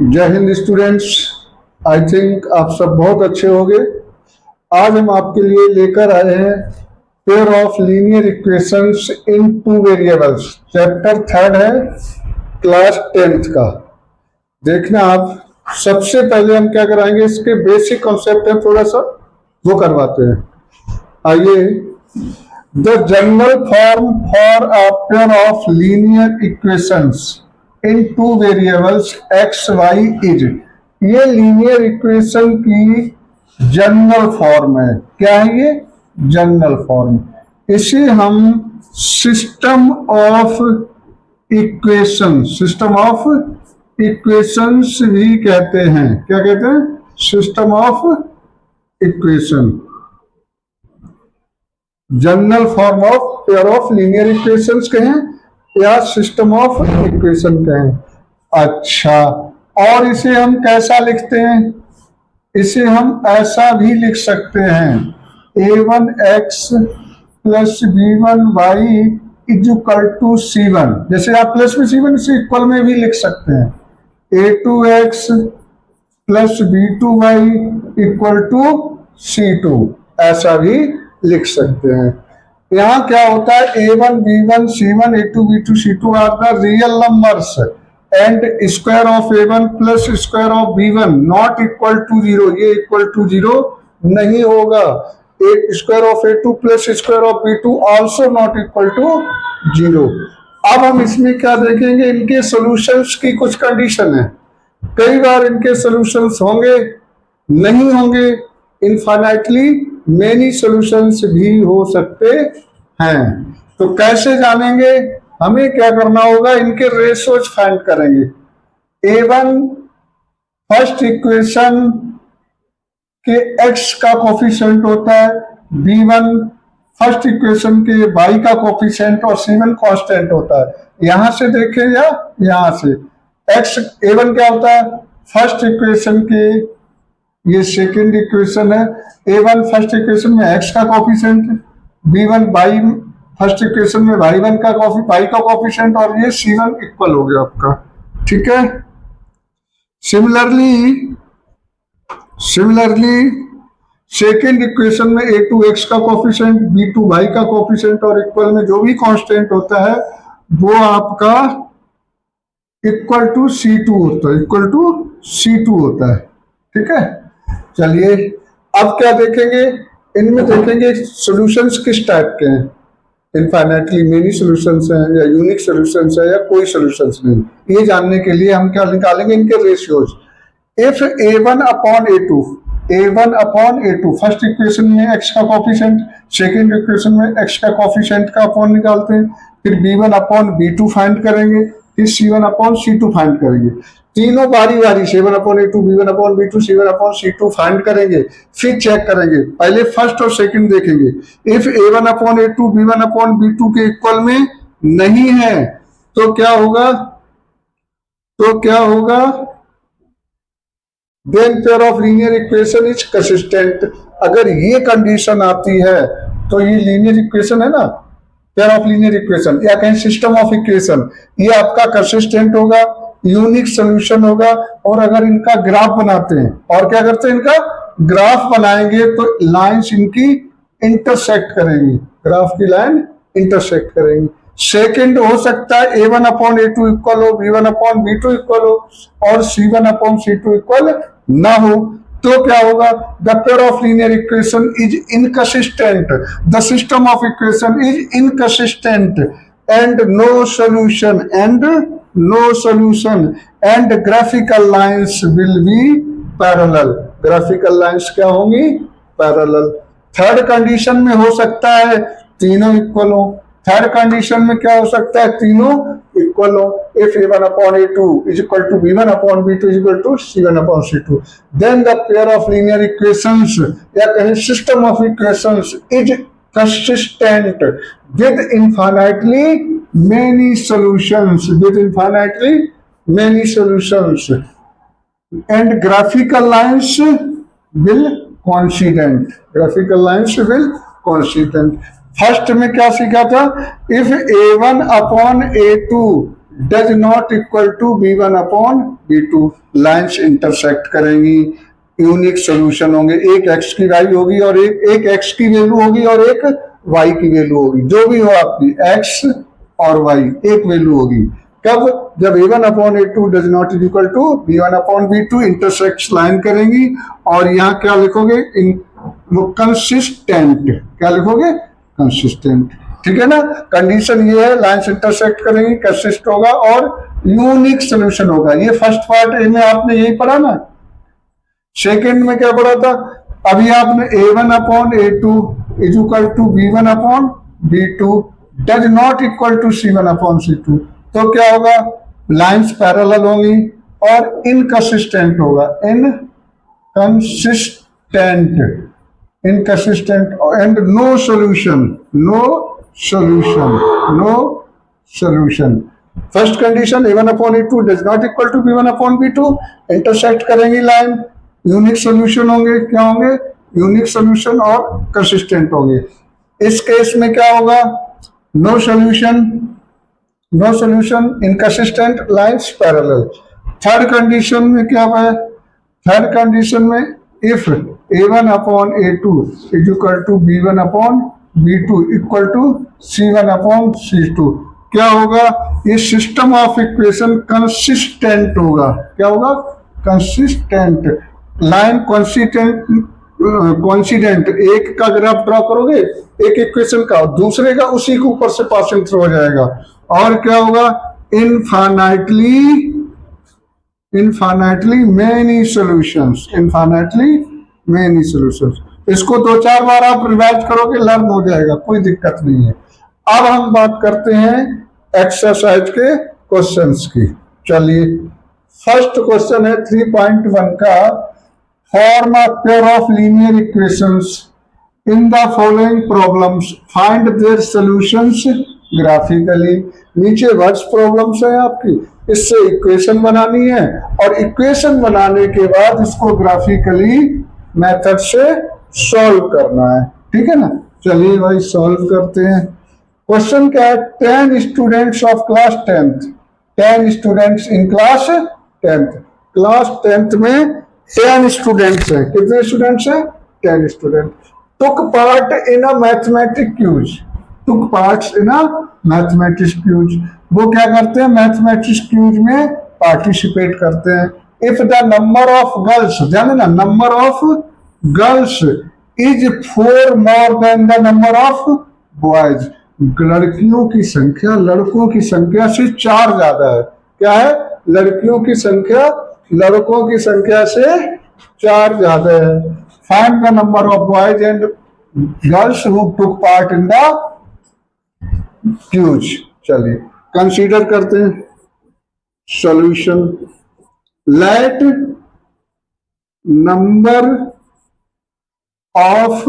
जय Hind students. I think आप सब बहुत अच्छे होंगे। आज हम आपके लिए लेकर आए हैं pair of linear equations in two variables. Chapter 3 है क्लास 10th का। देखना आप, सबसे पहले हम क्या कराएंगे, इसके बेसिक कॉन्सेप्ट है थोड़ा सा वो करवाते हैं। आइए, the general form for a pair of linear equations in two variables X Y is. ये लीनियर इक्वेशन की जनरल फॉर्म है। क्या है ये? General form. इसे हम सिस्टम ऑफ इक्वेशंस भी कहते हैं। क्या कहते हैं? System of equation. General form of pair of linear equations कहें या सिस्टम ऑफ इक्वेशन कहें। अच्छा, और इसे हम कैसा लिखते हैं? इसे हम ऐसा भी लिख सकते हैं, a1x plus b1y is equal to c1। जैसे आप प्लस में c1 से इक्वल में भी लिख सकते हैं, a2x plus b2y equal to c2, ऐसा भी लिख सकते हैं। यहाँ क्या होता है, a1 b1 c1 a2 b2 c2 are the real numbers and square of a1 plus square of b1 not equal to 0। ये इक्वल टू 0 नहीं होगा। Square of a2 plus square of b2 also not equal to 0। अब हम इसमें क्या देखेंगे, इनके solutions की कुछ कंडीशन है। कई बार इनके सॉल्यूशंस होंगे, नहीं होंगे, इनफाइनाइटली मेनी सॉल्यूशंस भी हो सकते हैं। तो कैसे जानेंगे? हमें क्या करना होगा, इनके रेशियोज फाइंड करेंगे। a1 फर्स्ट इक्वेशन के x का कोफिशिएंट होता है, b1 फर्स्ट इक्वेशन के y का कोफिशिएंट और c1 कांस्टेंट होता है। यहां से देखें या यहां से, a1 क्या होता है? फर्स्ट इक्वेशन के, ये सेकेंड इक्वेशन है। a1 फर्स्ट इक्वेशन में x का coefficient, b1 y first equation में y1 का y का कोफिशिएंट, और ये c1 इक्वल हो गया आपका। ठीक है। सिमिलरली सेकेंड इक्वेशन में a2x का कोफिशिएंट, b2 y का कोफिशिएंट और इक्वल में जो भी कांस्टेंट होता है वो आपका इक्वल टू c2 होता है। ठीक है। चलिए, अब क्या देखेंगे, इनमें देखेंगे सॉल्यूशंस किस टाइप के हैं। इनफाइनाइटली मेनी सॉल्यूशंस हैं या यूनिक सॉल्यूशंस है या कोई सॉल्यूशंस नहीं। ये जानने के लिए हम क्या निकालेंगे, इनके ratios. If a1 upon a2 first equation में x का कोफिशिएंट, सेकेंड इक्वेशन में x का कोफिशिएंट का अपॉन निकालते हैं, फिर b1 अपॉन b2 फाइंड करेंगे, फिर c1 अपॉन c2 फाइंड करेंगे। तीनों बारी बारी a1 upon a2 b1 upon b2 c1 upon c2 find करेंगे, फिर चेक करेंगे। पहले फर्स्ट और सेकंड देखेंगे। If a1 upon a2 b1 upon b2 के इक्वल में नहीं है तो क्या होगा? Then pair of linear equation is consistent. अगर ये कंडीशन आती है तो ये लीनियर इक्वेशन है ना, पेयर ऑफ लीनियर इक्वेशन या कहीं सिस्टम ऑफ इक्वेशन, ये आपका कंसिस्टेंट होगा, यूनिक सॉल्यूशन होगा। और अगर इनका ग्राफ बनाते हैं, और क्या करते हैं, इनका ग्राफ बनाएंगे तो लाइंस इनकी इंटरसेक्ट करेंगी, ग्राफ की लाइन इंटरसेक्ट करेंगी। सेकंड हो सकता है a1 अपॉन a2 इक्वल हो, b1 अपॉन b2 इक्वल हो और c1 अपॉन c2 इक्वल ना हो, तो क्या होगा? The pair of linear equation is inconsistent, the system of equation is inconsistent and no solution and graphical lines will be parallel. Graphical lines क्या होंगी? Parallel. Third condition में हो सकता है तीनों इक्वल हो। थर्ड कंडीशन में क्या हो सकता है? तीनों इक्वल हो। If a1 upon a2 is equal to b1 upon b2 is equal to c1 upon c2, then the pair of linear equations या कहीं system of equations is consistent with infinitely many solutions and graphical lines will consistent। First में क्या सीखा था? If a1 upon a2 does not equal to b1 upon b2, lines intersect करेंगी, unique solution होंगे, एक x की value होगी और एक x की वैल्यू होगी और एक y की वैल्यू होगी, जो भी हो आपकी x और y एक वैल्यू होगी। कब? जब a1 upon a2 does not is equal to b1 upon b2, intersect line करेंगी और यहाँ क्या लिखोगे? कंसिस्टेंट। क्या लिखोगे? कंसिस्टेंट। ठीक है ना? कंडीशन ये है, लाइन्स इंटरसेक्ट करेंगी, कंसिस्ट होगा और यूनिक सॉल्यूशन होगा। ये फर्स्ट पार्ट ए में आपने यही पढ़ा ना। सेकंड में क्या पढ़ा था? अभी आपने a1 upon a2 is equal to b1 upon b2 does not equal to c1 upon c2। तो क्या होगा? लाइन्स पैरेलल होंगी और इनकंसिस्टेंट होगा, inconsistent and no solution. First condition a1 upon a2 does not equal to b1 upon b2, intersect करेंगी line, unique solution होंगे। क्या होंगे? यूनिक सॉल्यूशन और कंसिस्टेंट होंगे। इस केस में क्या होगा? No solution, inconsistent, lines parallel. Third condition में क्या है? थर्ड कंडीशन में if a1 upon a2 is equal to b1 upon b2 equal to c1 upon c2, क्या होगा? ये सिस्टम ऑफ इक्वेशन कंसिस्टेंट होगा। क्या होगा? कंसिस्टेंट। लाइन कॉन्सिडेंट, एक का ग्राफ ड्रॉ करोगे एक इक्वेशन का, दूसरे का उसी के ऊपर से पासिंग थ्रू हो जाएगा। और क्या होगा? Infinitely many solutions. इसको 2-4 बार आप रिवाइज करोगे, लर्न हो जाएगा, कोई दिक्कत नहीं है। अब हम बात करते हैं एक्सरसाइज के क्वेश्चंस की। चलिए, फर्स्ट क्वेश्चन है 3.1 का, form a pair of linear equations in the following problems, find their solutions graphically. नीचे वर्ड्स प्रॉब्लम्स है आपकी, इससे इक्वेशन बनानी है और इक्वेशन बनाने के बाद इसको ग्राफिकली मेथड से सॉल्व करना है। ठीक है ना? चलिए भाई सॉल्व करते हैं। क्वेश्चन क्या है? 10 students of class 10th, 10 students in class 10th। Class 10th में 10 स्टूडेंट्स हैं। कितने स्टूडेंट्स हैं? 10 student. took part in a mathematics quiz, took parts in a mathematics quiz। वो क्या करते हैं? मैथमेटिक्स क्यूज में पार्टिसिपेट करते हैं। If the number of girls, ध्यान देना, number of girls is 4 more than the number of boys, लड़कियों की संख्या लड़कों की संख्या से 4 ज्यादा है। क्या है? लड़कियों की संख्या लड़कों की संख्या से 4 ज्यादा है। Find the number of boys and girls who took part in the quiz. चलिए कंसीडर करते हैं solution. Let number of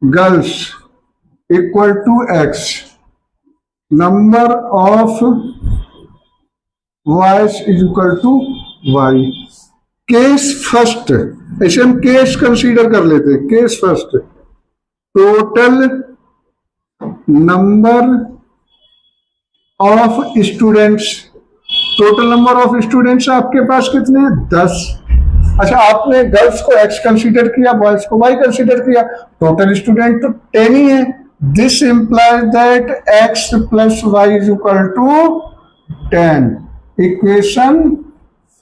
girls equal to x, number of boys is equal to y। Case first, ऐसे हम case consider कर लेते हैं। Case first, total number of students, total number of students आपके पास कितने हैं? 10। अच्छा, आपने गर्ल्स को x कंसीडर किया, बॉयज को y कंसीडर किया, टोटल स्टूडेंट तो 10 ही है। This implies that x plus y is equal to 10। Equation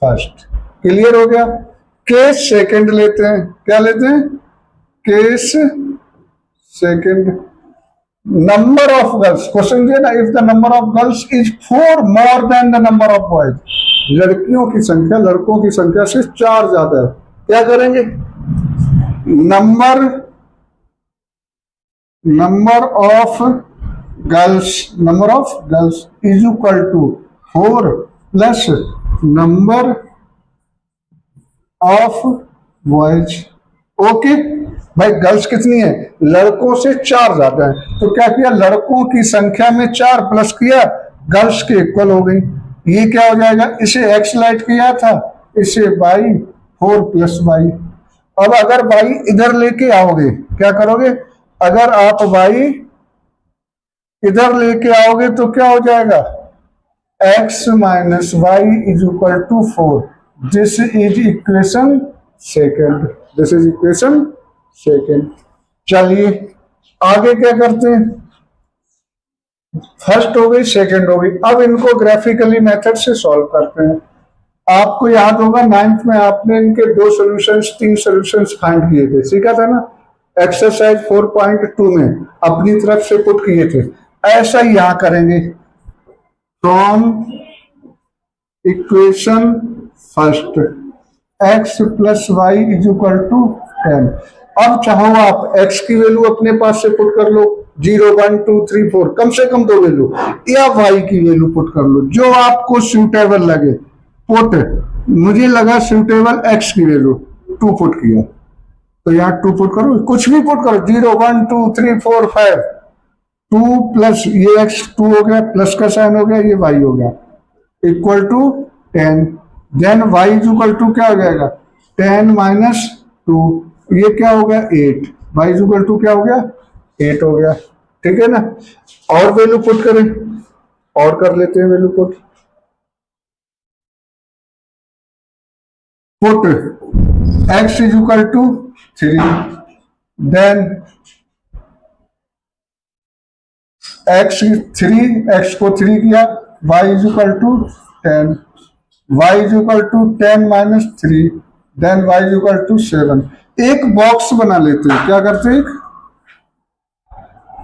first clear हो गया। केस सेकंड लेते हैं। क्या लेते हैं? Case second, number of girls. Question ये ना, if the number of girls is 4 more than the number of boys, लड़कियों की संख्या लड़कों की संख्या से 4 ज्यादा है। क्या करेंगे? Number of girls is equal to 4 plus number of boys. Okay भाई, गर्ल्स कितनी है? लड़कों से 4 ज्यादा है, तो क्या किया? लड़कों की संख्या में 4 प्लस किया, गर्ल्स के इक्वल हो गई। ये क्या हो जाएगा? इसे x लाइट किया था, इसे y, 4 प्लस y। अब अगर y इधर लेके आओगे, क्या करोगे? अगर आप y इधर लेके आओगे तो क्या हो जाएगा? x minus y is equal to 4. This is equation second. This is equation second. चलिए आगे क्या करते हैं, फर्स्ट हो गई सेकंड हो गई, अब इनको ग्राफिकली मेथड से सॉल्व करते हैं। आपको याद होगा नाइन्थ में आपने इनके दो सॉल्यूशंस तीन सॉल्यूशंस फाइंड किए थे, सीखा था ना, एक्सरसाइज 4.2 में अपनी तरफ से पुट किए थे। ऐसा ही यहां करेंगे, from equation first x plus y is equal to 10। अब चाहो आप x की वैल्यू अपने पास से पुट कर लो, 0 1 2 3 4 कम से कम दो वैल्यू, या y की वैल्यू पुट कर लो जो आपको सूटेबल लगे। पुट मुझे लगा सूटेबल x की वैल्यू 2 पुट किया, तो यहाँ 2 पुट करो, कुछ भी पुट करो, 0 1 2 3 4 5, 2 प्लस ये x 2 हो गया, प्लस का साइन हो गया, ये y हो गया, equal to 10। Then y is equal to क्या हो जाएगा, 10 माइनस 2, ये क्या हो गया 8, y इज इक्वल टू क्या हो गया 8 हो गया, ठीक है ना। और वैल्यू पुट करें, और कर लेते हैं value put. Put x is equal to 3, then x 3, x को 3 किया, y is equal to 10, y is equal to 10 minus 3, then y is equal to 7। एक बॉक्स बना लेते हैं, क्या करते हैं, एक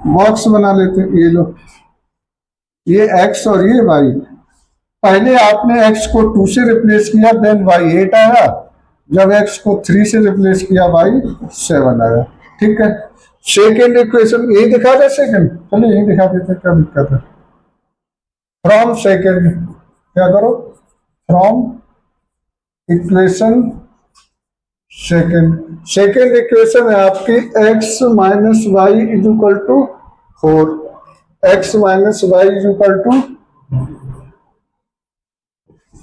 बॉक्स बना लेते हैं, ये लो, ये x और ये y। पहले आपने x को 2 से रिप्लेस किया, देन y 8 आया, जब x को 3 से रिप्लेस किया y 7 आया, ठीक है। सेकेंड इक्वेशन यही दिखा दे, सेकेंड चलिए यही दिखा देते, क्या दिक्कत है। फ्रॉम सेकेंड क्या करो, from equation second, second equation है आपकी x minus y is equal to 4, x minus y is equal to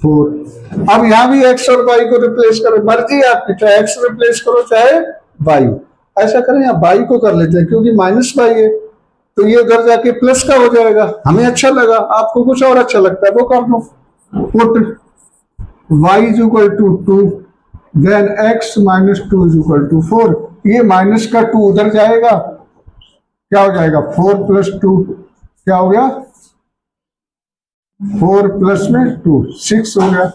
4। अब यहां भी x और y को रिप्लेस करो, मर्जी आपकी, चाहे x रिप्लेस करो चाहे y, ऐसा करें या y को कर लेते हैं, क्योंकि माइनस वाई है तो ये उधर जाके प्लस का हो जाएगा, हमें अच्छा लगा, आपको कुछ और अच्छा लगता है वो कर दो। Put y is equal to 2, then x minus 2 is equal to 4, ये माइनस का 2 उधर जाएगा, क्या हो जाएगा 4 प्लस 2, क्या हो गया 4 प्लस में 2 6 हो गया।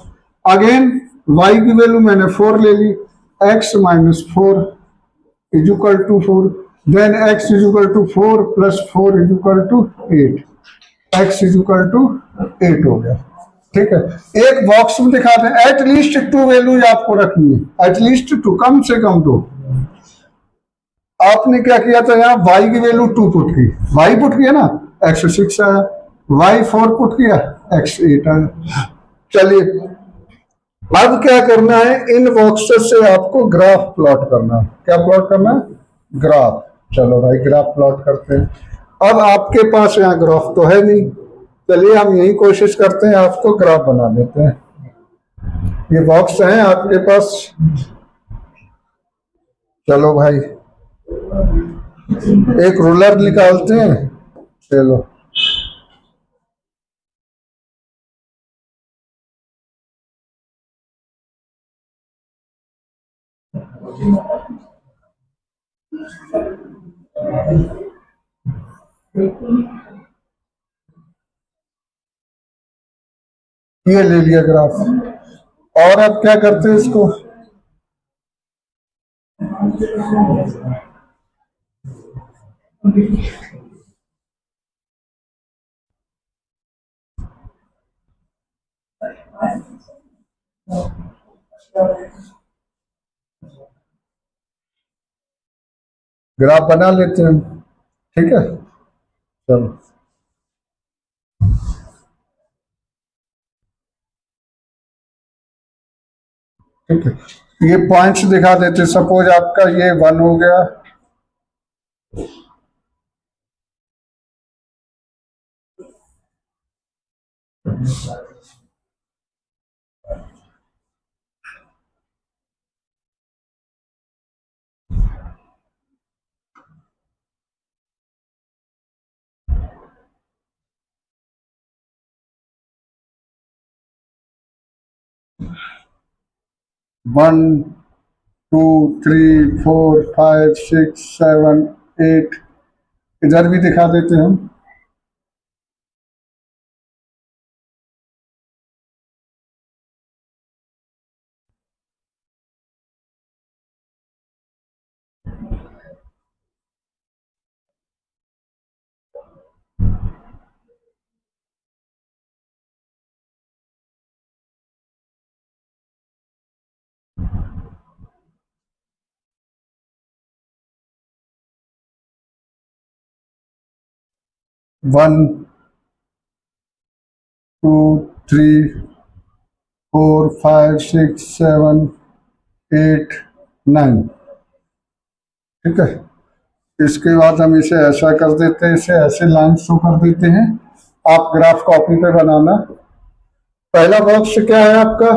अगेन y की वैल्यू मैंने 4 ले ली, x minus 4 is equal to 4, then x is equal to 4 plus 4 is equal to 8, x is equal to 8 हो गया, ठीक है। एक बॉक्स में दिखा दें, एटलीस्ट 2 वैल्यूज आपको रखनी है, एटलीस्ट 2, कम से कम 2। आपने क्या किया था, यहाँ y की वैल्यू 2 पुट की, y पुट किया ना, x 6 आया, y 4 पुट किया, x 8 आया। चलिए अब क्या करना है, इन बॉक्सेस से आपको ग्राफ प्लॉट करना है, क्या प्लॉट करना है, ग्राफ। चलो भाई ग्राफ प्लॉट करते हैं। अब आपके पास यहाँ ग्राफ तो है नहीं, चलिए हम यही कोशिश करते हैं, आपको ग्राफ बना देते हैं। ये बॉक्स है आपके पास, चलो भाई एक रूलर निकालते हैं, चलो ये ले लिया ग्राफ। और अब क्या करते हैं इसको, ग्राफ बना लेते हैं, ठीक है। चलो ठीक है, ये पॉइंट्स दिखा देते, सपोज आपका ये 1 हो गया, 1 2 3 4 5 6 7 8, इधर भी दिखा देते हैं हम। One two three four five six seven eight nine, ठीक है। इसके बाद हम इसे ऐसा कर देते हैं, इसे ऐसे लाइन शो कर देते हैं। आप ग्राफ कॉपी पे बनाना। पहला बॉक्स क्या है आपका,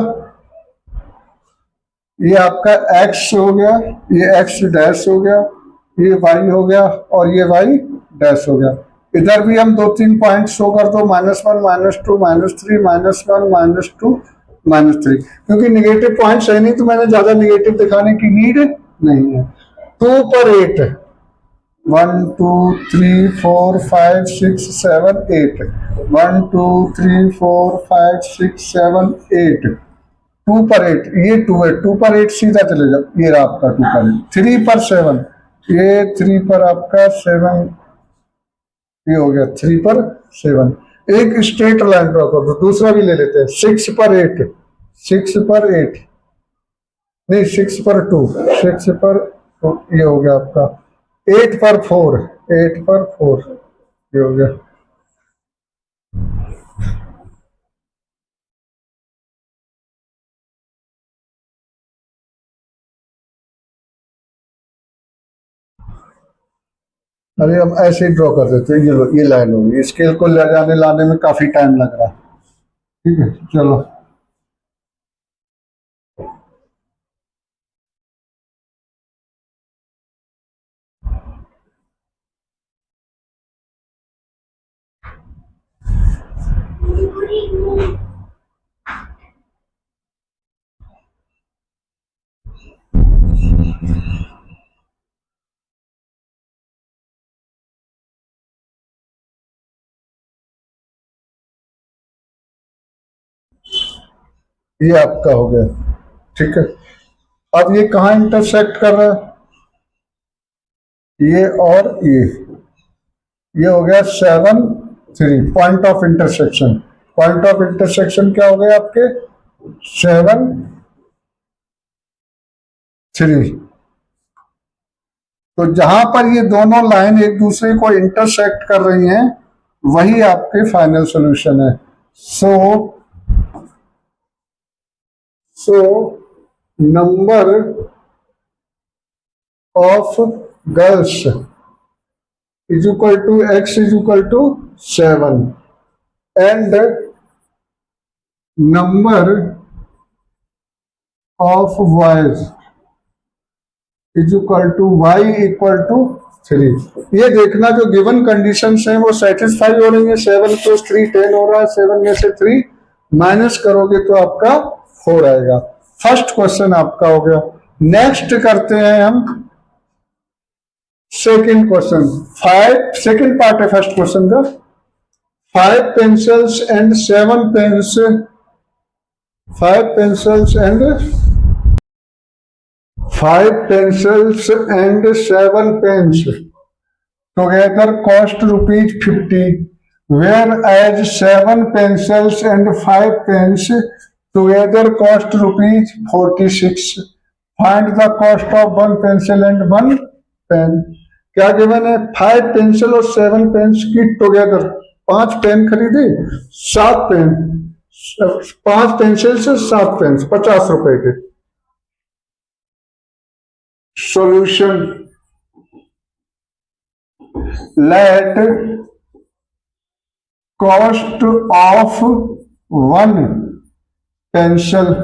ये आपका एक्स हो गया, ये एक्स डैश हो गया, ये वाई हो गया और ये वाई डैश हो गया। इधर भी हम दो तीन पॉइंट शो कर दो, -1 -2 -3 -1 -2 -3, क्योंकि निगेटिव पॉइंट्स है नहीं तो मैंने ज्यादा निगेटिव दिखाने की नीड नहीं है। 2 पर 8, 1 2 3 4 5 6 7 8, 1 2 3 4 5 6 7 8, 2 पर 8, ये 2 है, 2 पर 8 सीधा चले जाओ, ये रहा आपका 2 पर 8। 3 पर 7, ये 3 पर आपका 7, ये हो गया 3 पर 7। एक स्ट्रेट लाइन ड्रॉ कर दो, दूसरा भी ले लेते हैं। 6 पर 8, 6 पर 8 नहीं, 6 पर 2, 6 पर 2, ये हो गया आपका 8 पर 4, 8 पर 4, ये हो गया। अरे हम ऐसे ही ड्रॉ कर देते हैं, ये लाइन होगी। स्केल को ले जाने लाने में काफी टाइम लग रहा है, ठीक है। चलो ये आपका हो गया, ठीक है। अब ये कहाँ इंटरसेक्ट कर रहा है, ये और ये हो गया 7 3, point of intersection. Point of intersection क्या हो गया आपके, 7 3। तो जहां पर ये दोनों लाइन एक दूसरे को इंटरसेक्ट कर रही हैं, वही आपके फाइनल सॉल्यूशन है। So number of girls is equal to x is equal to 7 and number of boys is equal to y equal to 3। ये देखना जो गिवन कंडीशंस हैं वो सेटिस्फाई हो रही है। 7 प्लस 3 10 हो रहा है, 7 में से 3 माइनस करोगे तो आपका 4 आएगा। फर्स्ट क्वेश्चन आपका हो गया। नेक्स्ट करते हैं हम सेकंड क्वेश्चन। 5, सेकंड पार्ट है फर्स्ट क्वेश्चन का। 5 pencils and 7 pens, 5 pencils and 5 pencils and 7 pens together cost ₹50, whereas 7 pencils and 5 pens together cost ₹46. Find the cost of 1 pencil and 1 pen. क्या given है, 5 pencil और 7 pens की together, 5 pen खरीदे 7 pen, 5 pencil से 7 pen, ₹50 के। Solution, let cost of 1 pencil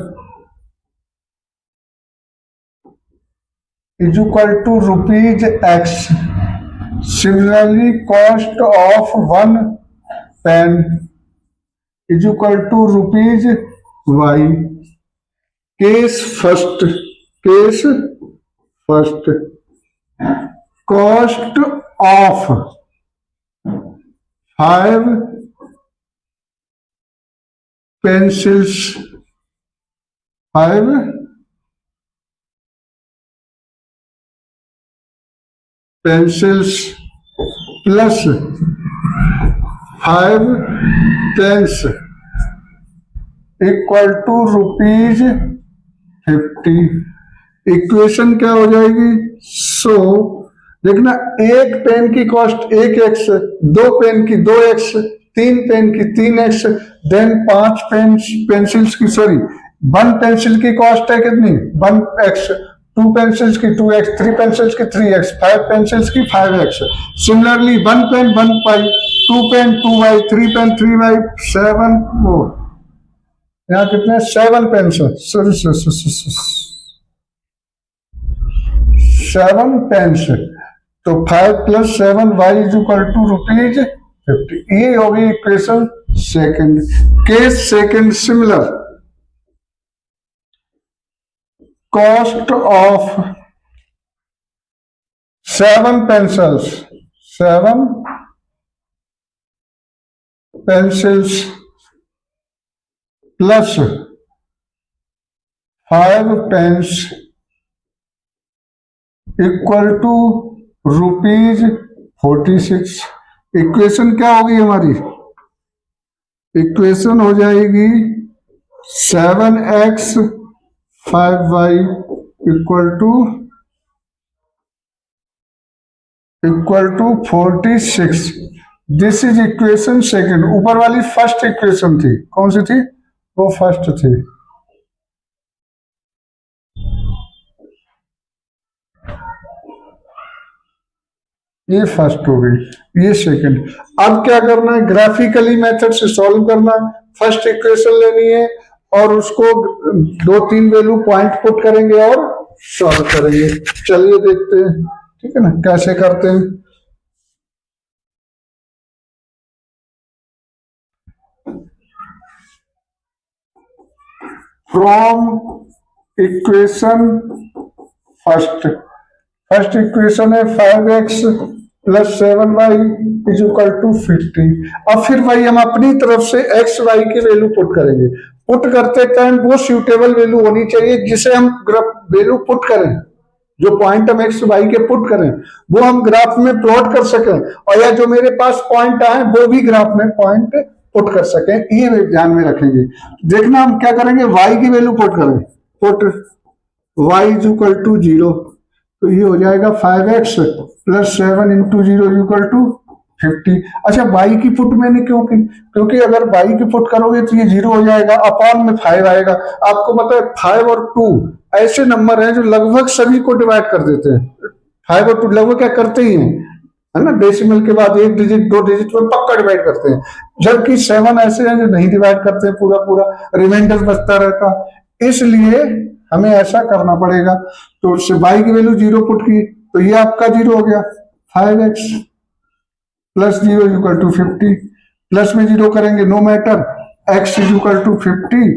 is equal to ₹x. Similarly, cost of 1 pen is equal to ₹y. Case first, case first, cost of 5 pencils, 5 pencils plus 5 pens equal to ₹50। Equation क्या हो जाएगी? सो देखना, एक pen की cost 1x, 2 pen की 2x, 3 pen की 3x, then 5 pencils की, sorry 1 pencil की कॉस्ट है कितनी? 1x, 2 पेंसिल्स की 2x, 3 पेंसिल्स की 3x, 5 पेंसिल्स की 5x। Similarly 1 pen 1y, 2 pen 2y, 3 pen 3y, 7 यहाँ कितने? 7 पेंसिल, सॉरी 7 पेंसिल। तो 5 + 7y = ₹50। ये होगी equation second. Case second, similar, cost of 7 pencils, 7 pencils plus 5 pens equal to ₹46। Equation क्या होगी हमारी? इक्वेशन हो जाएगी 7x 5y equal to 46। This is equation second. ऊपर वाली फर्स्ट इक्वेशन थी, कौन सी थी? वो फर्स्ट थी। ये फर्स्ट हो गई, ये सेकंड। अब क्या करना है? ग्राफिकली मेथड से सॉल्व करना। फर्स्ट इक्वेशन लेनी है और उसको 2-3 वैल्यू पॉइंट पुट करेंगे और सॉल्व करेंगे। चलिए देखते हैं, ठीक है ना, कैसे करते हैं। From equation first, first equation है 5x + 7y = 50। अब फिर भाई हम अपनी तरफ से x y की वैल्यू पुट करेंगे। पुट करते टाइम वो सूटेबल वैल्यू होनी चाहिए जिसे हम वैल्यू पुट करें, जो पॉइंट हम x y के पुट करें वो हम ग्राफ में प्लॉट कर सकें, और या जो मेरे पास पॉइंट आए वो भी ग्राफ में पॉइंट पुट कर सकें। ये ध्यान में रखेंगे। देखना हम क्या करेंगे, y की वैल्यू पुट करें। पुट y = 0, तो ये हो जाएगा 5x + 7 × 0 = 50। अच्छा, y की पुट मैंने क्यों की? क्योंकि अगर y की पुट करोगे तो ये 0 हो जाएगा, अपॉन में 5 आएगा। आपको पता है 5 और 2 ऐसे नंबर हैं जो लगभग सभी को डिवाइड कर देते हैं। 5 और 2 लगभग क्या करते ही हैं, है ना, डेसिमल के बाद 1 डिजिट 2 डिजिट में पक्का डिवाइड करते हैं। जबकि 7 ऐसे हैं जो नहीं डिवाइड करते, पूरा पूरा रिमाइंडर बचता रहता। इसलिए हमें ऐसा करना पड़ेगा। तो y की वैल्यू 0 पुट की, तो ये आपका 0 हो गया। 5x + 0 = 50। प्लस में 0 करेंगे नो मैटर, x = 50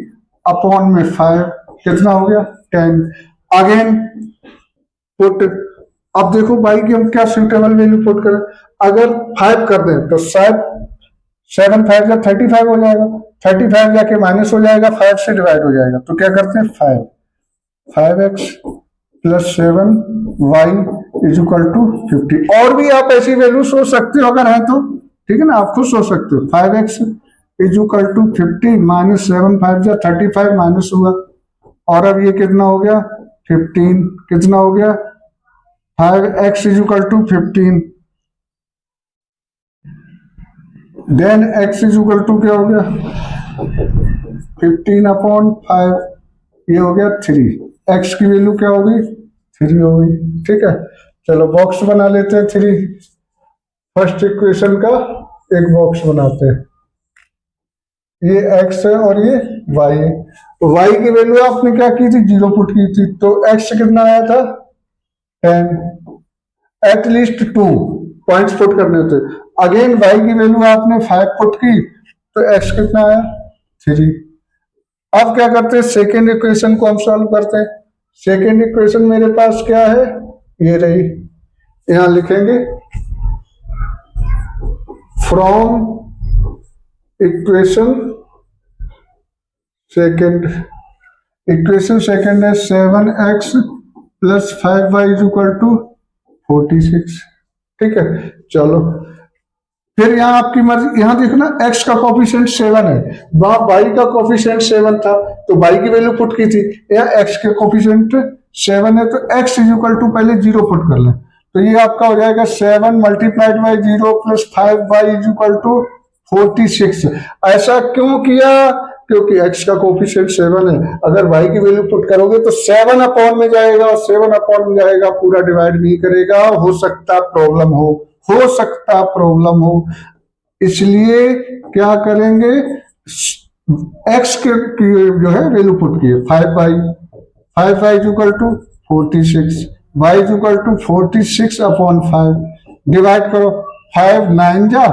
अपॉन में 5, कितना हो गया? 10। Again put. अब देखो y की हम क्या सुटेबल वैल्यू पुट करें। अगर 5 कर दें तो 7 5 या 35 हो जाएगा। 35 जाके माइनस हो जाएगा, 5 से डिवाइड हो जाएगा। तो क्या करते हैं, 5x + 7y = 50। और भी आप ऐसी वैल्यू सोच सकते हो अगर है तो, ठीक है ना, आप खुद सोच सकते हो। 5x = 50 माइनस 7 5 या 35 माइनस हुआ, और अब ये कितना हो गया? 15। कितना हो गया? 5x = 15, देन x = क्या हो गया? 15/5, ये हो गया 3। x की वैल्यू क्या होगी? 3 होगी। ठीक है, चलो बॉक्स बना लेते हैं। 3 फर्स्ट इक्वेशन का एक बॉक्स बनाते हैं। ये x है और ये y है। y की वैल्यू आपने क्या की थी? 0 पुट की थी, तो x कितना आया था? 10। एटलीस्ट 2 पॉइंट्स पुट करने थे। अगेन y की वैल्यू आपने 5 पुट की, तो x कितना आया? 3। अब क्या करते हैं, सेकेंड इक्वेशन को हम सॉल्व करते हैं। सेकेंड इक्वेशन मेरे पास क्या है, ये रही, यहां लिखेंगे from equation second, equation second है 7x plus 5y is equal to 46। ठीक है, चलो फिर यहाँ आपकी मर्जी, यहाँ देखना x का कोफिशिएंट 7 है, वहां y का कोफिशिएंट 7 था तो y की वैल्यू पुट की थी, यहाँ x के कोफिशिएंट 7 है तो x इज इक्वल टू पहले 0 पुट कर लें, तो ये आपका हो जाएगा 7 multiplied by 0 plus 5y is equal to 46। ऐसा क्यों किया, क्योंकि x का कोफिशिएंट 7 है, अगर y की वैल्यू पुट करोगे तो 7 अपॉन में जाएगा, और 7 अपॉन में जाएगा पूरा डिवाइड नहीं करेगा, हो सकता प्रॉब्लम हो सकता प्रॉब्लम हो, इसलिए क्या करेंगे, x के जो है वैल्यू पुट किए 5y is equal to 46, y is equal to 46 upon 5, divide करो, 5 9 जा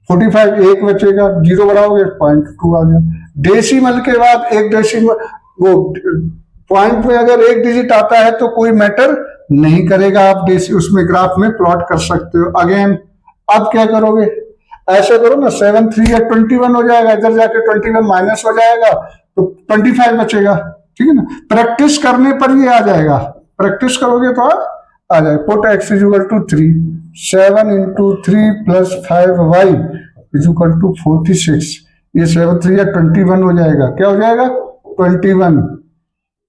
45, एक बचेगा, 0 बढ़ाओगे 0.2 आ गया। डेसिमल के बाद एक डेसिमल, वो पॉइंट में अगर एक डिजिट आता है तो कोई मैटर नहीं करेगा, आप उसमें ग्राफ में प्लॉट कर सकते हो। अगेन अब क्या करोगे, ऐसे करो ना, 7 3 या 21 हो जाएगा, इधर जाके 21 माइनस हो जाएगा तो 25 बचेगा। ठीक है ना, प्रैक्टिस करने पर ये आ जाएगा, प्रैक्टिस करोगे तो आ जाएगा। Put x is equal to 3, 7 into 3 plus 5y is equal to 46, ये 7 3 या 21 हो जाएगा, क्या हो जाएगा 21,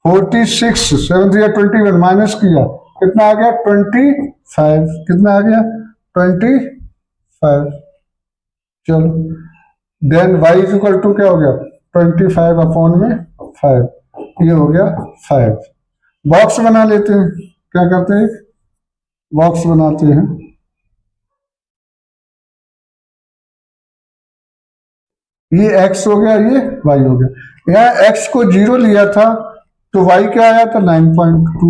46 7 3 या 21 माइनस किया, कितना आ गया 25, कितना आ गया 25। चलो then y is equal to क्या हो गया 25 अपॉन में 5, ये हो गया 5। बॉक्स बना लेते हैं, क्या करते हैं, बॉक्स बनाते हैं, ये x हो गया, ये y हो गया, यहाँ x को 0 लिया था तो y क्या आया था 9.2,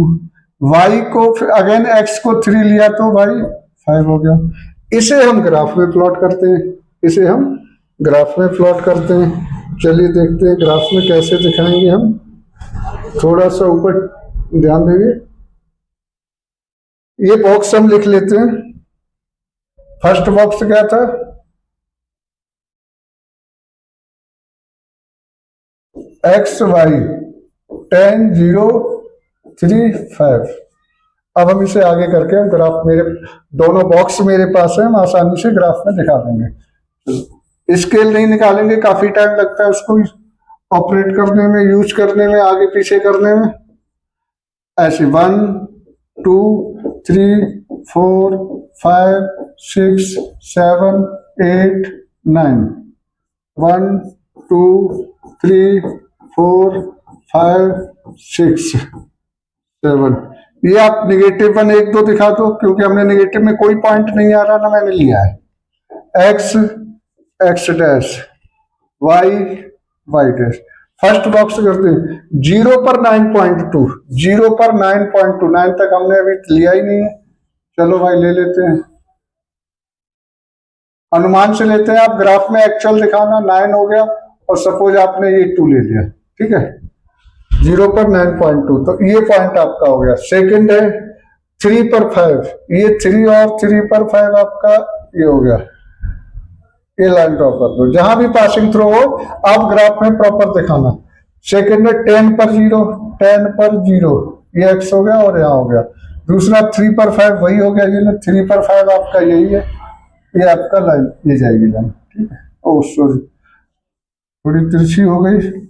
y को अगेन x को 3 लिया तो y 5 हो गया। इसे हम ग्राफ में प्लॉट करते हैं, इसे हम ग्राफ में प्लॉट करते हैं। चलिए देखते हैं ग्राफ में कैसे दिखाएंगे हम, थोड़ा सा ऊपर ध्यान देंगे, ये बॉक्स हम लिख लेते हैं। फर्स्ट बॉक्स क्या था, एक्स वाई 10 0 3 5। अब हम इसे आगे करके हम ग्राफ, मेरे दोनों बॉक्स मेरे पास है, हम आसानी से ग्राफ में दिखा देंगे। स्केल नहीं निकालेंगे, काफी टाइम लगता है उसको ऑपरेट करने में, यूज करने में, आगे पीछे करने में। ऐसे 1 2 3 4 5 6 7 8 9, 1 2 3 4 5 6 7। ये आप नेगेटिव 1 1 2 दिखा दो, क्योंकि हमने नेगेटिव में कोई पॉइंट नहीं आ रहा ना, मैंने लिया है। X x dash, y y dash. First box करते हैं 0 पर 9.2, 0 पर 9.2, 9 तक हमने अभी लिया ही नहीं है, चलो भाई ले लेते हैं, अनुमान से लेते हैं। आप ग्राफ में एक्चुअल दिखाना, 9 हो गया और सपोज आपने ये 2 ले लिया, ठीक है, 0 पर 9.2, तो ये पॉइंट आपका हो गया। सेकंड है 3 पर 5, ये 3 और 3 पर 5 आपका ये हो गया, ये लाइन ड्रॉ कर दो, जहां भी पासिंग थ्रू हो आप ग्राफ में प्रॉपर दिखाना। सेकंड है 10 पर 0, 10 पर 0, ये एक्स हो गया और यहाँ हो गया। दूसरा 3 पर 5 वही हो गया, ये 3 पर 5 आपका यही है, ये आपका लाइन ये जाएगी लाइन, ठीक है। ओ सॉरी, थोड़ी तिरछी हो गई,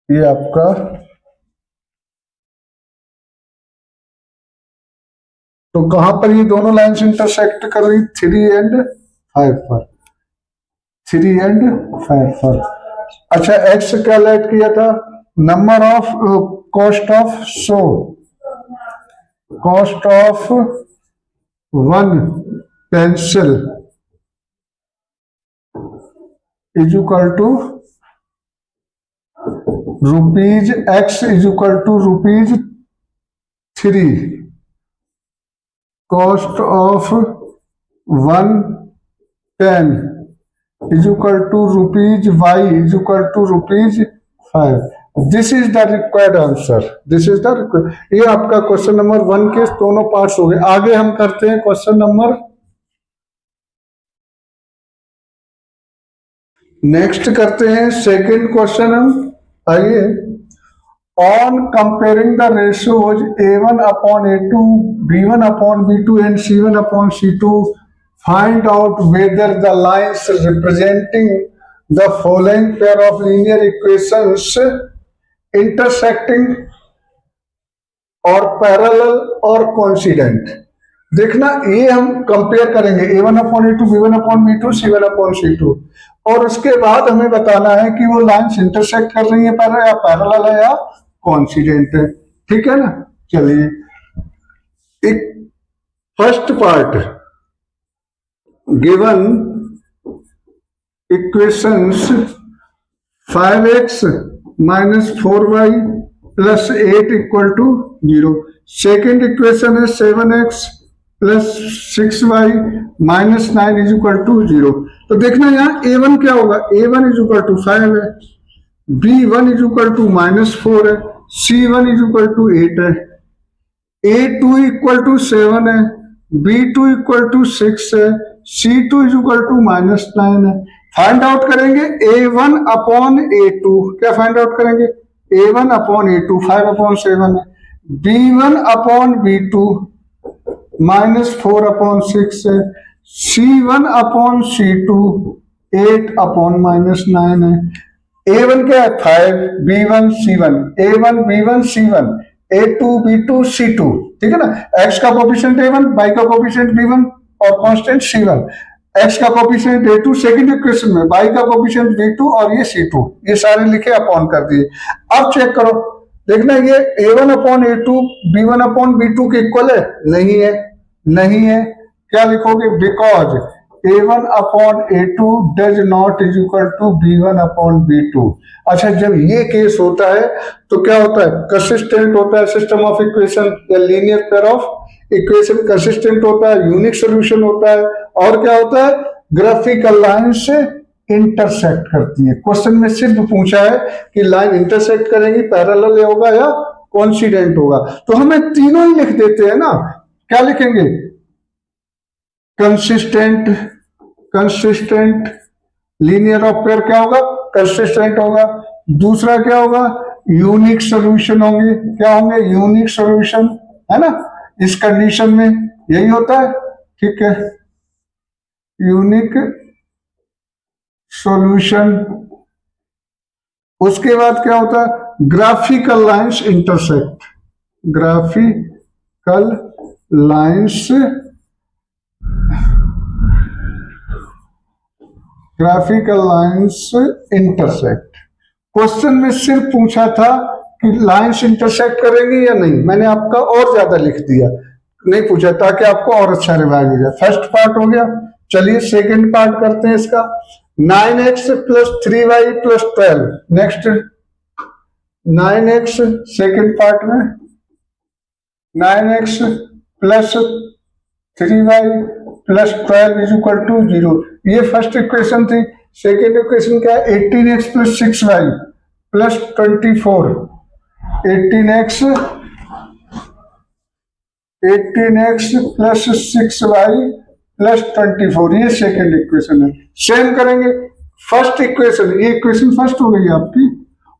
ये आपका तो कहां पर ये दोनों लाइन्स इंटरसेक्ट कर रही, 3 एंड 5 पर, 3 एंड 5 पर। अच्छा एक्स क्या लेट किया था, number of cost of show, cost of 1 pencil is equal to rupees x is equal to rupees 3, cost of 110 is equal to rupees y is equal to rupees 5. This is the required answer. This is the required. ये आपका question number 1 के दोनों parts हो गए. आगे हम करते हैं क्वेश्चन नंबर नेक्स्ट करते हैं सेकंड क्वेश्चन. हम आइए, on comparing the ratios A1 upon A2, B1 upon B2 and C1 upon C2, find out whether the lines representing the following pair of linear equations intersecting और parallel और coincident. देखना, ये हम compare करेंगे A1 upon A2, B1 upon B2, C1 upon C2, और उसके बाद हमें बताना है कि वो लाइन्स इंटरसेक्ट कर रही है या पैरेलल है या कोइंसिडेंट है. ठीक है ना. चलिए, एक first part, given equations 5x minus 4y plus 8 equal to 0. Second equation है 7x plus 6y minus 9 is equal to 0. तो देखना यहाँ A1 क्या होगा. A1 इज इक्वल टू 5 है, B1 is equal to minus 4 है, C1 इज इक्वल टू 8 है, A2 equal to 7 है, B2 इक्वल टू 6 है, C2 is equal to minus 9 है. फाइंड आउट करेंगे A1 अपॉन A2. क्या फाइंड आउट करेंगे? A1 upon A2 5 upon 7 है, B1 upon B2 minus 4 upon 6 है, C1 upon C2 8 upon minus 9 है. A1 क्या है? 5, B1 C1, A1 B1 C1, A2 B2 C2. ठीक है ना. X का कोफिशिएंट A1, Y का कोफिशिएंट B1 और कांस्टेंट C1. X का कोफिशिएंट A2 सेकंड इक्वेशन में, Y का कोफिशिएंट B2 और ये C2. ये सारे लिखे अपॉन कर दिए. अब चेक करो, देखना ये A1 upon A2 B1 upon B2 के इक्वल है? नहीं है. नहीं है. क्या लिखोगे? Because A1 upon A2 does not is equal to B1 upon B2. अच्छा, जब ये केस होता है तो क्या होता है? कंसिस्टेंट होता है सिस्टम ऑफ इक्वेशन या linear pair of equation consistent होता है, यूनिक सॉल्यूशन होता है, और क्या होता है? ग्राफिकल लाइन से इंटरसेक्ट करती है. क्वेश्चन में सिर्फ पूछा है कि लाइन इंटरसेक्ट करेंगी, पैरेलल होगा या कोइंसिडेंट होगा. तो हमें तीनों ही लिख देते हैं ना. क्या लिखेंगे? Consistent. Consistent linear of pair क्या होगा? कंसिस्टेंट होगा. दूसरा क्या होगा? यूनिक सॉल्यूशन होंगे. क्या होंगे? यूनिक सॉल्यूशन, है ना. इस कंडीशन में यही होता है. ठीक है, यूनिक सॉल्यूशन. उसके बाद क्या होता है? Graphical lines intersect. Graphical lines intersect. Question में सिर्फ पूछा था कि लाइंस इंटरसेक्ट करेंगे या नहीं. मैंने आपका और ज्यादा लिख दिया, नहीं पूछा, ताकि आपको और अच्छा रिवाइज हो जाए. फर्स्ट पार्ट हो गया. चलिए सेकंड पार्ट करते हैं इसका. 9x plus 3y plus 12. Next 9x second part में 9x plus 3y plus 12 is equal to 0. ये फर्स्ट इक्वेशन थी. सेकेंड इक्वेशन क्या है? 18x plus 6y plus 24. 18x plus 6y plus 24, ये सेकेंड इक्वेशन है. सेम करेंगे फर्स्ट इक्वेशन. ये equation first हो गई आपकी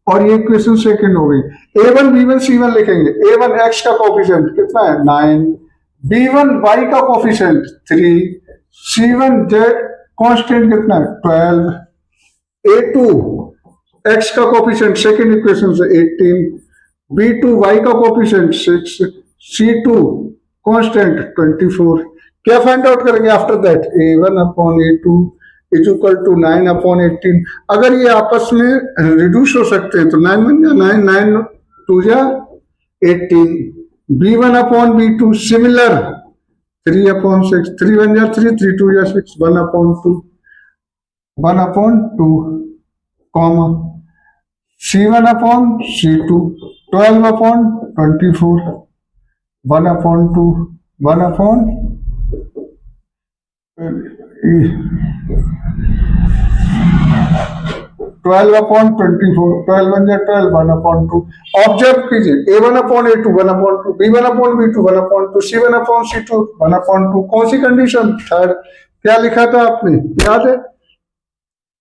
और ये इक्वेशन सेकेंड हो गई. A1 B1 C1 लिखेंगे. A1 x का कोफिशिएंट कितना है? 9. B1 y का कोफिशिएंट 3. C1 z कांस्टेंट कितना है? 12. A2 x का कोफिशिएंट सेकेंड इक्वेशन से 18. B2 y का कोफिशिएंट 6. C2 constant 24. क्या फाइंड आउट करेंगे after that? A1 upon A2 is equal to 9 upon 18. अगर ये आपस में रिड्यूस हो सकते हैं तो 9 बन जा 9, 9 2 जा 18. B1 upon B2 similar 3 upon 6, 3 बन जा 3, 3 2 जा 6, 1 अपॉन 2 कॉमा C1/C2, 12/24, 1/2, 12/24, 12 1 जा 12, 1/2। ऑब्जर्व कीजिए, A1/A2, 1/2, B1/B2, 1/2, C1/C2, 1/2। कौन सी कंडीशन? थर्ड। क्या लिखा था आपने, याद है?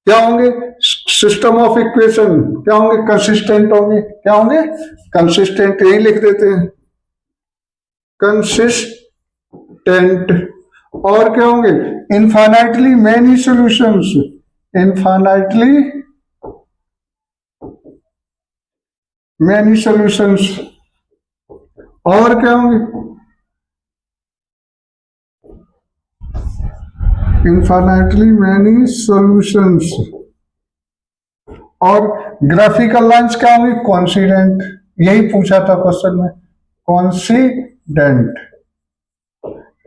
क्या होंगे? सिस्टम ऑफ इक्वेशन क्या होंगे? कंसिस्टेंट होंगे। क्या होंगे? कंसिस्टेंट। यही लिख देते हैं, कंसिस्टेंट। और क्या होंगे? Infinitely many solutions, infinitely many solutions. और क्या होंगे? Infinitely many solutions. और ग्राफिकल लाइंस क्या होंगी? कॉन्सिडेंट। यही पूछा था क्वेश्चन में, कॉन्सिडेंट।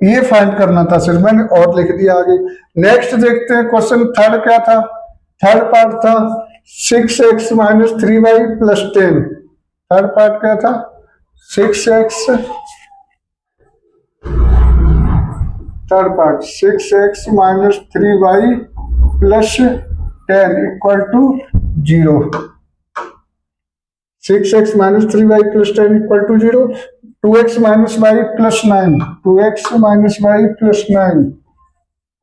ये फाइंड करना था सिर्फ, मैंने और लिख दिया आगे। नेक्स्ट देखते हैं क्वेश्चन थर्ड क्या था। थर्ड पार्ट था 6x - 3y + 10। थर्ड पार्ट क्या था? 6x, third part 6x - 3y + 10 = 0। 6x - 3y + 10 = 0। 2x - y + 9, 2x - y + 9,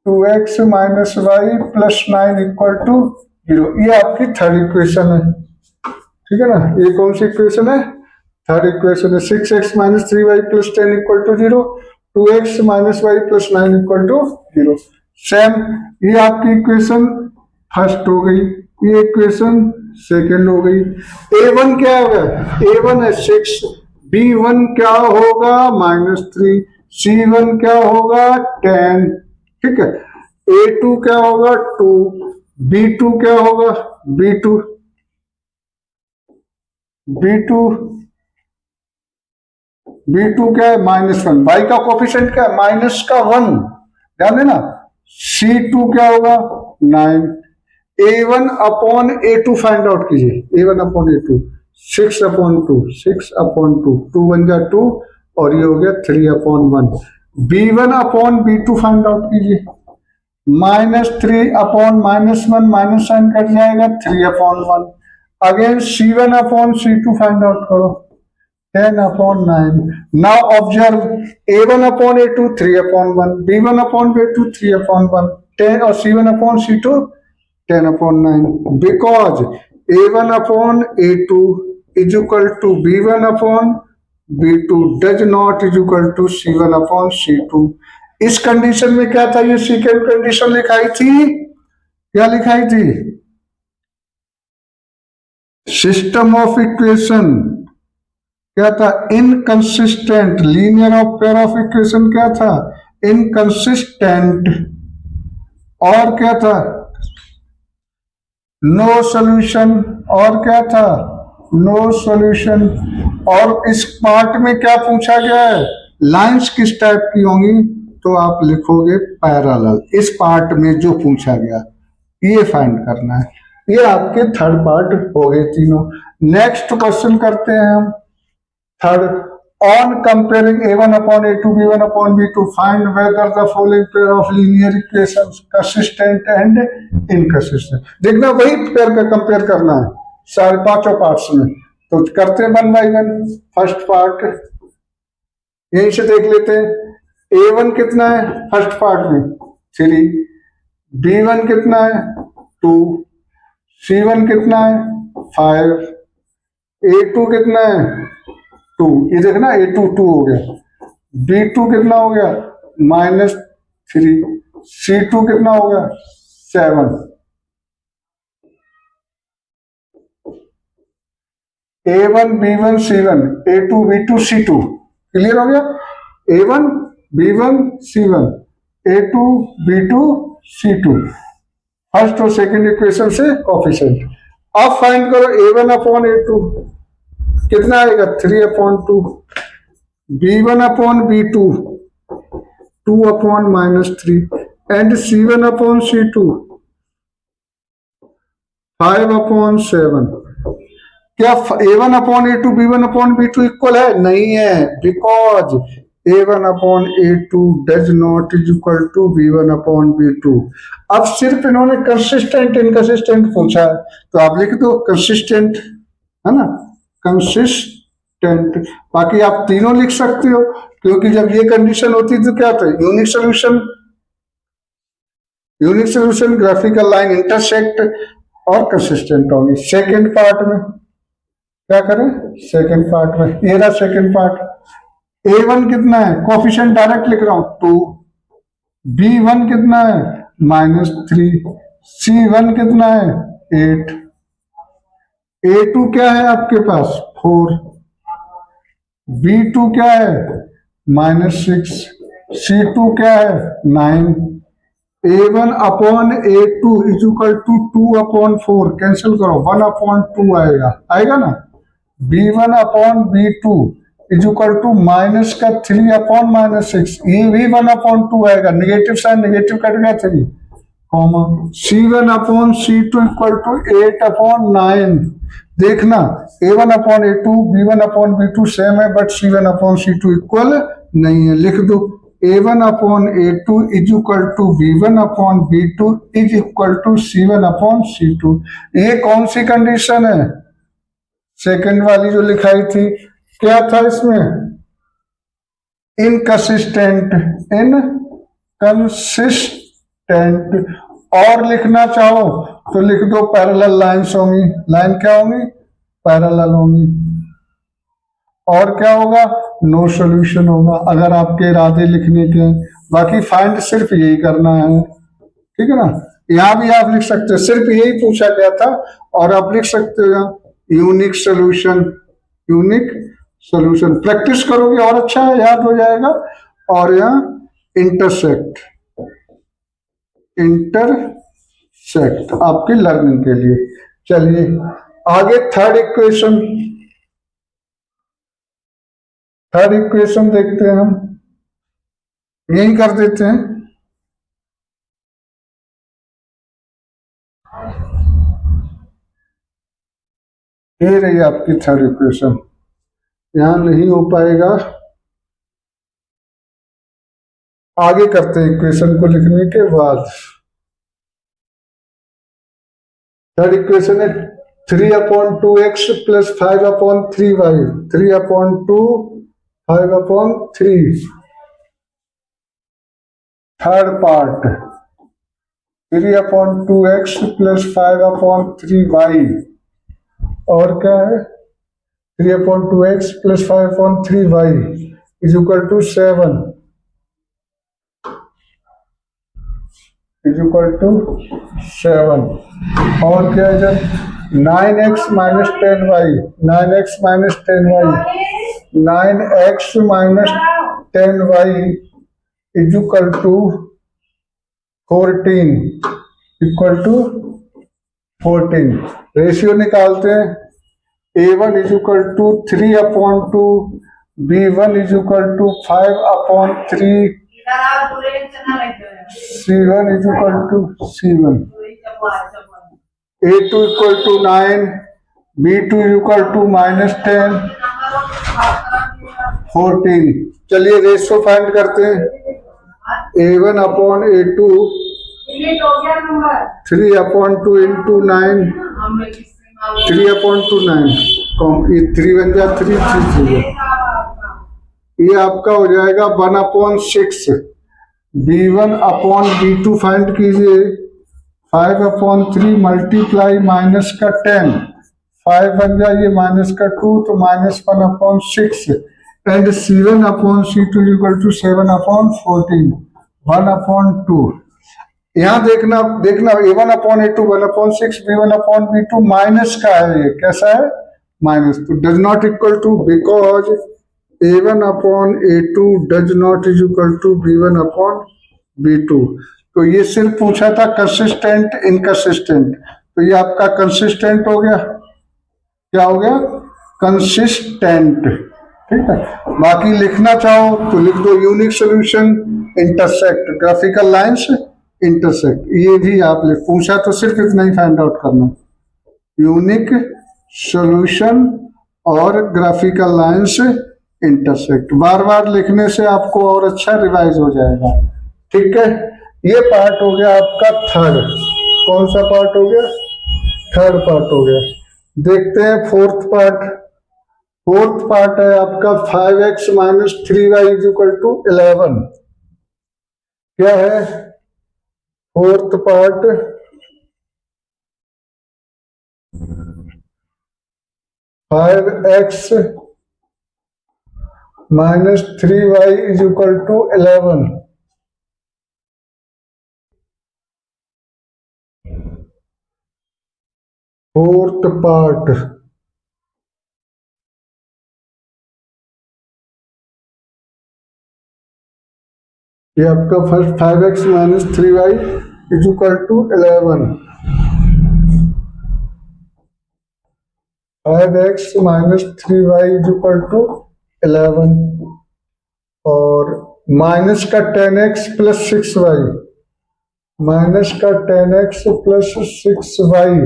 2x - y + 9 = 0। ये आपकी थर्ड इक्वेशन है, ठीक है ना? ये कौन सी इक्वेशन है? थर्ड इक्वेशन है। 6x - 3y + 10 = 0, 2x - y + 9 = 0। Same, ये आपकी इक्वेशन फर्स्ट हो गई, ये इक्वेशन सेकंड हो गई। A1 क्या होगा? A1 है 6, B1 क्या होगा? -3, C1 क्या होगा? 10, ठीक है। A2 क्या होगा? 2, B2 क्या होगा? B2 क्या है? -1। बाई का कोफिशिएंट क्या है? -1, ध्यान देना। C2 क्या होगा? 9। A1/A2 फाइंड आउट कीजिए, A1/A2 6/2, 6/2, 2 1 जा 2, और ये हो गया 3/1। B1/B2 फाइंड आउट कीजिए, -3/-1 माइनस साइन कट जाएगा, 3/1। अगेन C1/C2 फाइंड आउट करो, 10/9। नाउ ऑब्जर्व, A1/A2 3/1, B1/B2 3/1, 10, और C1/C2 10/9, because A1/A2 is equal to B1/B2 does not is equal to C1/C2। इस कंडीशन में क्या था? ये सेकेंड कंडीशन लिखाई थी, क्या लिखाई थी? सिस्टम ऑफ इक्वेशन क्या था? Inconsistent. Linear of pair of equation क्या था? इनकंसिस्टेंट। और क्या था? No solution. और क्या था? No solution. और इस पार्ट में क्या पूछा गया है? लाइंस किस टाइप की होंगी? तो आप लिखोगे पैरेलल। इस पार्ट में जो पूछा गया ये फाइंड करना है। ये आपके थर्ड पार्ट हो गए तीनों। नेक्स्ट क्वेश्चन करते हैं हम third. On comparing A1/A2, B1/B2, find whether the following pair of linear equations consistent and inconsistent. देखना, वही पेयर का कंपेयर करना है सारे पांचों पार्ट्स में। तो करते हैं 1 बाय 1। फर्स्ट पार्ट यहीं से देख लेते हैं। A1 कितना है फर्स्ट पार्ट में? 3। B1 कितना है? 2। C1 कितना है? 5। A2 कितना है? 2। ये देखना, A2 2 हो गया। B2 कितना हो गया? -3। C2 कितना हो गया? 7। A1 B1 C1, A2 B2 C2, clear हो गया? A1 B1 C1, A2 B2 C2, first और सेकंड इक्वेशन से कोफिशिएंट। अब फाइंड करो A1/A2 कितना आएगा? 3/2। B1/B2 2/-3 and C1/C2 5/7। क्या A1 upon A2 B1 upon B2 equal है? नहीं है, because A1 upon A2 does not is equal to B1 upon B2। अब सिर्फ इन्होंने कंसिस्टेंट इनकंसिस्टेंट पूछा है, तो आप लिख दो कंसिस्टेंट, है ना, कंसिस्टेंट। बाकी आप तीनों लिख सकते हो, क्योंकि जब ये कंडीशन होती तो क्या था, unique solution, unique solution, graphical line intersect और कंसिस्टेंट होगी। सेकंड पार्ट में क्या करें, सेकंड पार्ट में ये रहा सेकंड पार्ट। A1 कितना है, कोफिशिएंट डायरेक्ट लिख रहा हूं 2, B1 कितना है -3, C1 कितना है 8, A2 क्या है आपके पास 4, B2 क्या है -6, C2 क्या है 9। A1 upon A2 is equal to 2 upon 4, cancel करो 1 अपॉन 2 आएगा, आएगा ना। B1 upon B2 is equal to minus का 3 अपॉन -6, ये भी 1 अपॉन 2 आएगा, निगेटिव साइन निगेटिव कट गया 3, comma. C1 upon C2 equal to 8 upon 9। देखना A1 upon A2 B1 upon B2 same है, but C1 upon C2 equal नहीं है। लिख दो A1 upon A2 is equal to B1 upon B2 is equal to C1 upon C2। ये कौन सी condition है, second वाली जो लिखाई थी, क्या था इसमें, इनकंसिस्टेंट, इनकंसिस्टेंट। और लिखना चाहो तो लिख दो पैरेलल लाइंस होंगी, लाइन क्या होंगी, पैरेलल होंगी। और क्या होगा, नो सॉल्यूशन होगा, अगर आपके इरादे लिखने के। बाकी फाइंड सिर्फ यही करना है, ठीक है ना। यहां भी आप लिख सकते हो, सिर्फ यही पूछा गया था, और आप लिख सकते हो यहाँ unique solution, unique solution. Practice करोगे और अच्छा है, याद हो जाएगा। और यहाँ इंटरसेक्ट, इंटरसेक्ट आपकी लर्निंग के लिए। चलिए आगे थर्ड इक्वेशन, थर्ड इक्वेशन देखते हैं हम, यही कर देते हैं। ये रही आपकी थर्ड इक्वेशन, यहां नहीं हो पाएगा, आगे करते हैं इक्वेशन को लिखने के बाद। थर्ड इक्वेशन है 3/2x plus 5/3y, 3/2 5/3। Third part 3/2x plus 5/3y, और क्या है 3/2x plus 5/3y is equal to 7, is equal to 7। और क्या है जब 9x minus 10y, 9x minus 10y, 9x minus 10y is equal to 14, equal to 14। Ratio निकालते हैं, A1 is equal to 3/2, B1 is equal to 5/3, C1 is equal to C1, A2 equal to 9, B2 equal to -10, 14। चलिए ratio find करते हैं, A1 upon A2 3/2 into 9, 3/2 9, ये 3 बन जाए 3 ये आपका हो जाएगा 1/6। B1 अपॉन B2 फाइंड कीजिए, 5/3 मल्टीप्लाई माइनस का 10, 5 बन जाइए माइनस का 2 तो -1/6, and C1 upon C2 equal to 7/14, 1/2। यहाँ देखना देखना A1 upon A2 1/6, B1 upon B2 minus का है, ये कैसा है माइनस, तो does not equal to, because A1 upon A2 does not is equal to B1 upon B2। तो ये सिर्फ पूछा था कंसिस्टेंट इनकंसिस्टेंट, तो ये आपका कंसिस्टेंट हो गया, क्या हो गया कंसिस्टेंट, ठीक है। बाकी लिखना चाहो तो लिख दो unique solution intersect, graphical lines intersect, ये भी आप पूछा तो सिर्फ इतना ही फाइंड आउट करना, यूनिक सॉल्यूशन और ग्राफिकल लाइंस इंटरसेक्ट। बार बार लिखने से आपको और अच्छा रिवाइज हो जाएगा। ठीक है, ये पार्ट हो गया आपका थर्ड। कौन सा पार्ट हो गया? थर्ड पार्ट हो गया। देखते हैं फोर्थ पार्ट। फोर्थ पार्ट है आपका 5x minus 3y is equal to 11। क्या है fourth part? 5x minus 3y is equal to 11। Fourth part ये आपका first 5x minus 3y is equal to 11। 5x minus 3y is equal to 11 और minus का 10x plus 6y, minus का 10x plus 6y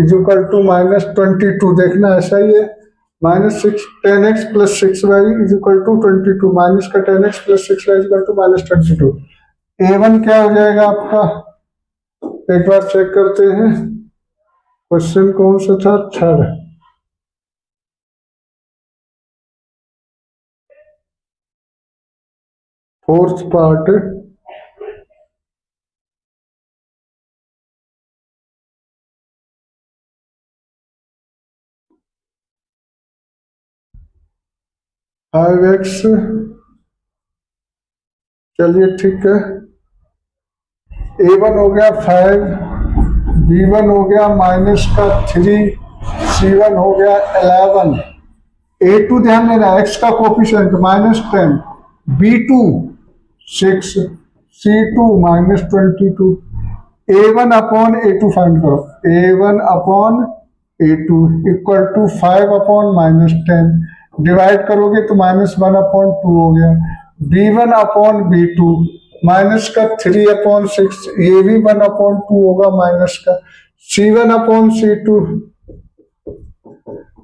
is equal to minus 22। देखना ऐसा ही है, minus 10x plus 6y is equal to 22। Minus का 10x plus 6y is equal to minus 22। A1 क्या हो जाएगा आपका? एक बार चेक करते हैं। क्वेश्चन कौन सा था? थर्ड। फोर्थ पार्ट 5x, चलिए ठीक है। A1 हो गया 5, B1 हो गया माइनस का 3, C1 हो गया 11, A2 ध्यान देना x का coefficient minus 10, B2 6, C2 minus 22। A1 upon A2 find करो। A1 upon A2 equal to 5 upon minus 10, divide करोगे तो माइनस 1 अपॉन 2 हो गया। B1 अपॉन B2 माइनस का 3 अपॉन 6, ये भी 1 अपॉन 2 होगा माइनस का। C1 upon C2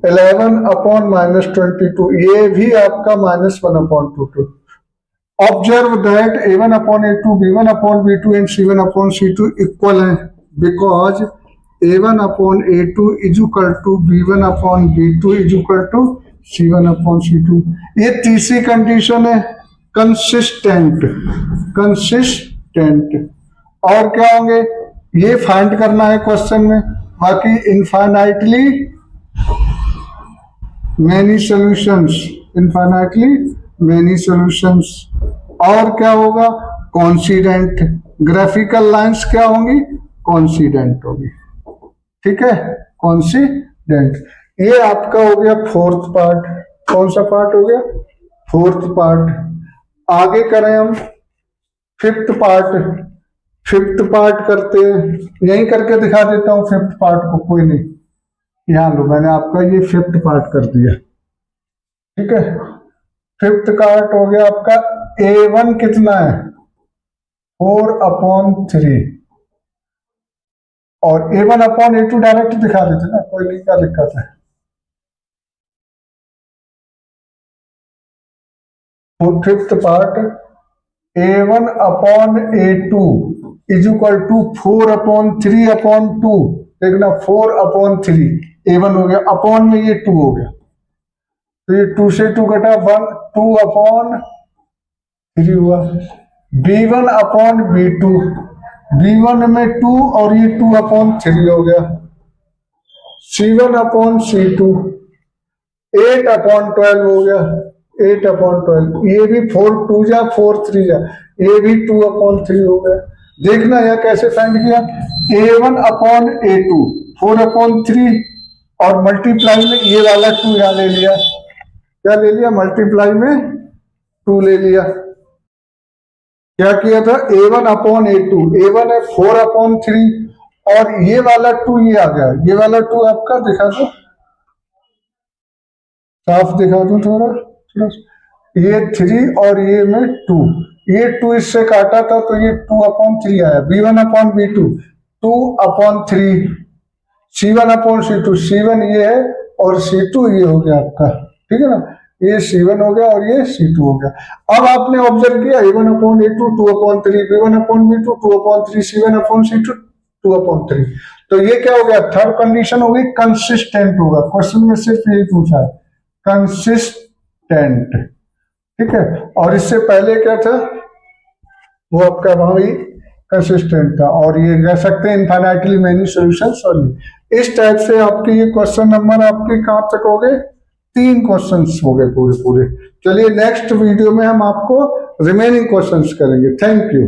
11 upon minus 22, ये भी आपका minus 1 upon 2। Observe that A1 upon A2, B1 upon B2 and C1 upon C2 equal है, because A1 upon A2 is equal to B1 upon B2 is equal to C1 upon C2। ये तीसरी condition है, consistent. Consistent और क्या होंगे ये find करना है क्वेश्चन में। बाकी infinitely many solutions, infinitely many solutions. और क्या होगा? कॉन्सिडेंट। ग्राफिकल लाइंस क्या होंगी? कॉन्सिडेंट होगी। ठीक है, कॉन्सिडेंट। ये आपका हो गया फोर्थ पार्ट। कौन सा पार्ट हो गया? Fourth part. आगे करें हम फिफ्थ पार्ट। फिफ्थ पार्ट करते हैं, यही करके दिखा देता हूं फिफ्थ पार्ट को, कोई नहीं। यहां लो, मैंने आपका ये फिफ्थ पार्ट कर दिया। ठीक है, फिफ्थ पार्ट हो गया आपका। A1 कितना है? 4/3 और A1 अपॉन A2 डायरेक्ट दिखा देते ना, कोई नहीं, क्या दिक्कत है। Fifth part A1 upon A2 is equal to 4/3/2। देखना 4/3 A1 हो गया, अपॉन में ये 2 हो गया, तो ये 2 से 2 घटा 1, 2/3 हुआ। B1 अपॉन B2, B1 में 2 और ये 2/3 हो गया। C1 अपॉन C2 8/12 हो गया, 8/12। ये भी 4 2 जा 4 3 जा, ये भी 2/3 हो गया। देखना यह कैसे फाइंड किया। A1 अपॉन A2 4/3 और मल्टीप्लाई में ये वाला 2 यहां ले लिया। क्या ले लिया? मल्टीप्लाई में 2 ले लिया। क्या किया था? A1 अपॉन A2, A1 है 4/3 और ये वाला 2 ये आ गया। ये वाला 2 आपका दिखा दो, साफ दिखा दूं थोड़ा थोड़ा। ये 3 और ये में 2, ये 2 इससे काटा था तो ये 2/3 आया। B1 upon B2 2/3, C1/C2, C1 ये है और C2 ये हो गया आपका, ठीक है ना, ये C1 हो गया और ये C2 हो गया। अब आपने ऑब्जर्व किया A1/A2 2/3, B1/B2 2/3, C1/C2 2/3, तो ये क्या हो गया, थर्ड कंडीशन हो गई कंसिस्टेंट होगा। क्वेश्चन में सिर्फ यही पूछा है, कंसिस्टेंट, ठीक है। और इससे पहले क्या था, वो आपका वहां भी कंसिस्टेंट था, और ये कह सकते हैं इनफाइनाइटली मेनी सॉल्यूशन सॉल्व। इस टाइप से आपके ये क्वेश्चन नंबर आपके कहां तक हो गए, 3 क्वेश्चंस हो गए पूरे पूरे। चलिए नेक्स्ट वीडियो में हम आपको रिमेनिंग क्वेश्चंस करेंगे। Thank you.